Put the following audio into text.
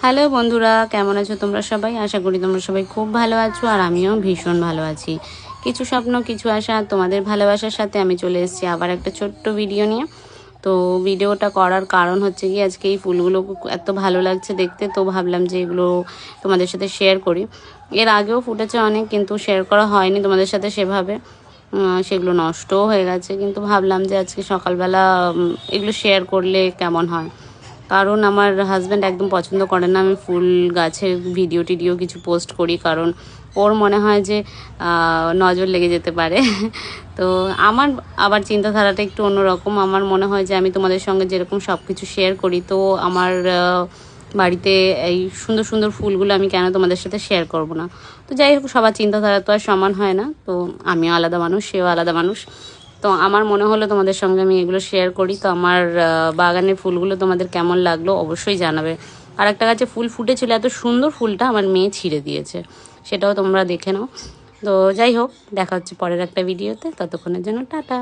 Hello বন্ধুরা, কেমন আছো তোমরা সবাই? আশা করি তোমরা সবাই খুব ভালো আছো আর আমিও ভীষণ ভালো আছি। কিছু স্বপ্ন কিছু আশা, তোমাদের ভালোবাসার সাথে আমি চলে এসেছি আবার একটা ছোট্ট ভিডিও নিয়ে। তো ভিডিওটা করার কারণ হচ্ছে কি, আজকে এই ফুলগুলো এত ভালো লাগছে দেখতে, তো ভাবলাম যে এগুলো তোমাদের সাথে শেয়ার করি। এর আগেও ফুটেছে অনেক, কিন্তু শেয়ার করা হয়নি তোমাদের সাথে সেভাবে। সেগুলো নষ্টও হয়ে গেছে, কিন্তু ভাবলাম যে আজকে সকালবেলা এগুলো শেয়ার করলে কেমন হয়। কারণ আমার হাজব্যান্ড একদম পছন্দ করে না আমি ফুল গাছের ভিডিও টিডিও কিছু পোস্ট করি, কারণ ওর মনে হয় যে নজর লেগে যেতে পারে। তো আমার আবার চিন্তাধারাটা একটু অন্যরকম। আমার মনে হয় যে আমি তোমাদের সঙ্গে যেরকম সব কিছু শেয়ার করি, তো আমার বাড়িতে এই সুন্দর সুন্দর ফুলগুলো আমি কেন তোমাদের সাথে শেয়ার করব না। তো যাই হোক, সবার চিন্তাধারা তো আর সমান হয় না, তো আমিও আলাদা মানুষ, সেও আলাদা মানুষ। তো আমার মনে হলো তোমাদের সঙ্গে আমি এগুলো শেয়ার করি। তো আমার বাগানের ফুলগুলো তোমাদের কেমন লাগলো অবশ্যই জানাবে। আর একটা গাছে ফুল ফুটেছিল, এত সুন্দর ফুলটা আমার মেয়ে ছিঁড়ে দিয়েছে, সেটাও তোমরা দেখে নাও। তো যাই হোক, দেখা হচ্ছে পরের একটা ভিডিওতে, ততক্ষণের জন্য টাটা।